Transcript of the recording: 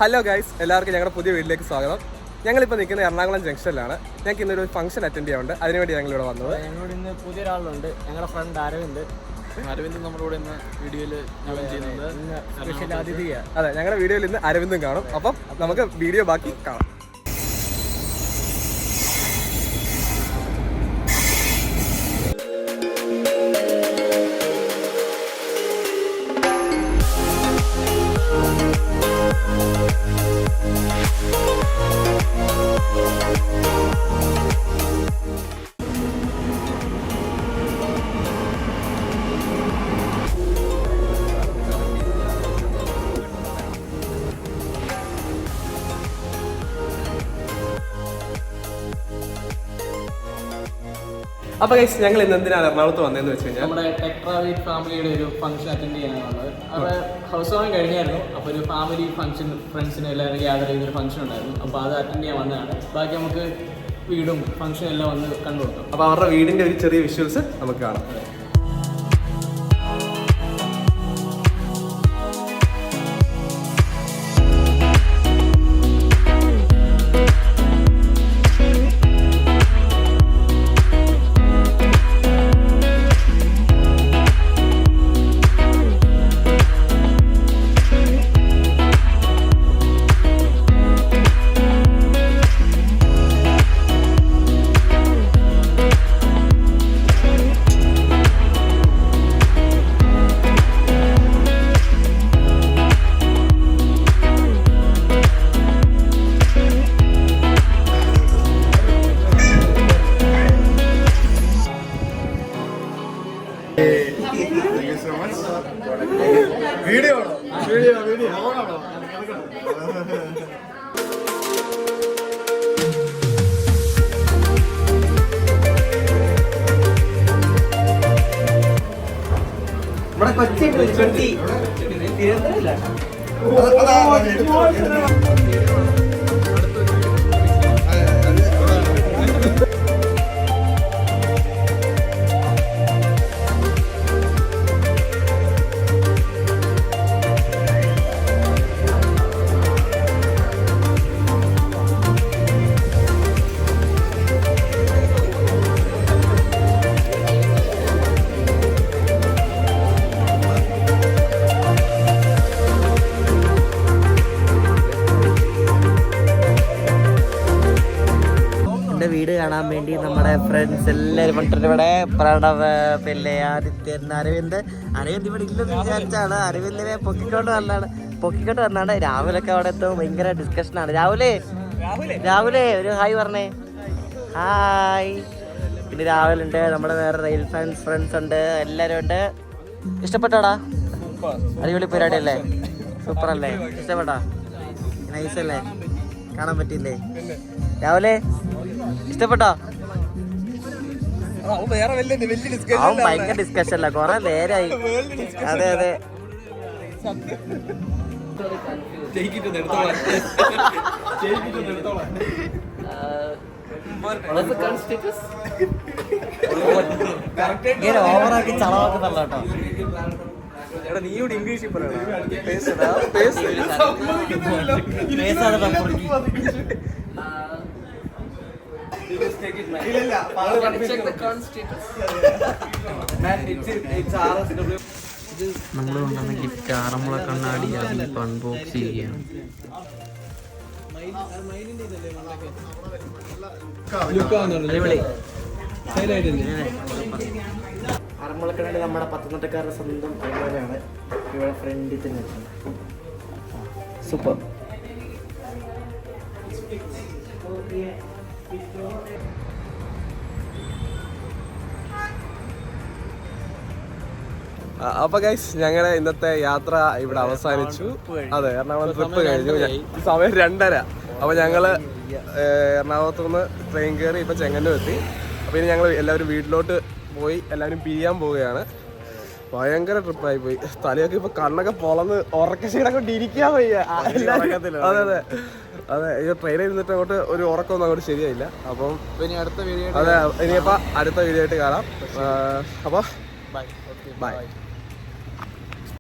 Hello guys, എല്ലാവർക്കും ഞങ്ങളുടെ പുതിയ വീട്ടിലേക്ക് സ്വാഗതം. ഞങ്ങളിപ്പോൾ നിൽക്കുന്നത് എറണാകുളം ജംഗ്ഷനിലാണ്. ഞങ്ങൾക്ക് ഇന്നൊരു ഫംഗ്ഷൻ അറ്റൻഡ് ചെയ്യാറുണ്ട്, അതിനുവേണ്ടി ഞങ്ങളിവിടെ വന്നത്. ഞങ്ങളിവിടെ ഇന്ന് പുതിയൊരാളുണ്ട്, ഞങ്ങളുടെ ഫ്രണ്ട് അരവിന്ദ് നമ്മുടെ കൂടെ ഇന്ന് വീഡിയോയിൽ ചെയ്യുന്നുണ്ട്. സ്പെഷ്യൽ അതിഥിയാണ്. അതെ, ഞങ്ങളുടെ വീഡിയോയിൽ ഇന്ന് അരവിന്ദും കാണും. അപ്പം നമുക്ക് വീഡിയോ ബാക്കി കാണാം. അപ്പോൾ ഗൈസ്, ഞങ്ങൾ ഇന്ന് എന്തിനാണ് എറണാകുളത്ത് വന്നതെന്ന് വെച്ച് കഴിഞ്ഞാൽ നമ്മുടെ ടെക്ട്രാവീറ്റ് ഫാമിലിയുടെ ഒരു ഫംഗ്ഷൻ അറ്റൻഡ് ചെയ്യാനാണ് വന്നത്. അവിടെ ഹൗസ് വാമിങ് കഴിഞ്ഞായിരുന്നു. അപ്പോൾ ഒരു ഫാമിലി ഫംഗ്ഷൻ, ഫ്രണ്ട്സിനെ എല്ലാവരും ഗ്യാദർ ചെയ്തൊരു ഫംഗ്ഷൻ ഉണ്ടായിരുന്നു. അപ്പോൾ അത് അറ്റൻഡ് ചെയ്യാൻ വന്നതാണ്. ബാക്കി നമുക്ക് വീടും ഫംഗ്ഷനും എല്ലാം വന്ന് കണ്ടുകൊടുക്കും. അപ്പോൾ അവരുടെ വീടിൻ്റെ ഒരു ചെറിയ വിഷ്വൽസ് നമുക്ക് കാണാം. വീട് കാണാൻ വേണ്ടി നമ്മുടെ ഫ്രണ്ട്സ് എല്ലാവരും വന്നിട്ടുണ്ട്. ഇവിടെ പ്രണവ്, പിന്നെ ആദിത്യൻ, അരവിന്ദ് ഇവിടെ ഇല്ലെന്ന് വിചാരിച്ചാണ്. അരവിന്ദിനെ പൊക്കിക്കൊണ്ട് വന്നാണ്. രാഹുലൊക്കെ അവിടെ എത്തും. ഭയങ്കര ഡിസ്കഷനാണ്. രാഹുലേ ഒരു ഹായ് പറഞ്ഞേ. ഹായ്. പിന്നെ രാഹുലുണ്ട്, നമ്മുടെ വേറെ റെയിൽ ഫ്രണ്ട്സ് ഉണ്ട്, എല്ലാവരും ഉണ്ട്. ഇഷ്ടപ്പെട്ടാടാ? അടിപൊളി പരിപാടി അല്ലേ? സൂപ്പർ അല്ലേ? ഇഷ്ടപ്പെട്ടാ? നൈസ് അല്ലേ? കാണാൻ പറ്റില്ലേ? രാഹുലേ ഇഷ്ടപ്പെട്ടോ? അവൻ ഭയങ്കര ഡിസ്കഷൻ അല്ല, കൊറേ നേരായി. അതെ ഇങ്ങനെ ഓവറാക്കി ചളവാക്കുന്നല്ല കേട്ടോ. നീയോട് ഇംഗ്ലീഷിൽ നമ്മൾ കൊണ്ടുവന്ന ഗിഫ്റ്റ് ആറന്മുള കണ്ണാടി അതിൽ അൺബോക്സ് ചെയ്യുകയാണ്. ആറന്മുളക്കണ്ണാടി നമ്മുടെ പത്തനംതിട്ടക്കാരുടെ സ്വന്തം അതുപോലെയാണ്. ഇവിടെ ഫ്രണ്ടിൽ തന്നെ സൂപ്പർ. അപ്പൊ ഗൈസ്, ഞങ്ങളുടെ ഇന്നത്തെ യാത്ര ഇവിടെ അവസാനിച്ചു. അതെ, എറണാകുളം ട്രിപ്പ് കഴിഞ്ഞു. സമയം 2:30. അപ്പൊ ഞങ്ങള് എറണാകുളത്ത് നിന്ന് ട്രെയിൻ കയറി ഇപ്പൊ ചെങ്ങന്നൂർ എത്തി. അപ്പൊ ഇനി ഞങ്ങൾ എല്ലാവരും വീട്ടിലോട്ട് പോയി എല്ലാവരും പിരിയാൻ പോവുകയാണ്. ഭയങ്കര ട്രിപ്പായി പോയി. തലയൊക്കെ ഇപ്പൊ കണ്ണൊക്കെ പൊളന്ന് ഉറക്ക ക്ഷീണം കൊണ്ട് ഇരിക്കാൻ വയ്യ. അതെ, ഈ ട്രെയിനിൽ ഇരുന്നിട്ട് അങ്ങോട്ട് ഒരു ഉറക്കമൊന്നും അങ്ങോട്ട് ശരിയായില്ല. അപ്പം ഇനിയിപ്പോ അടുത്ത വീഡിയോ ആയിട്ട് കാണാം. അപ്പൊ ബൈ.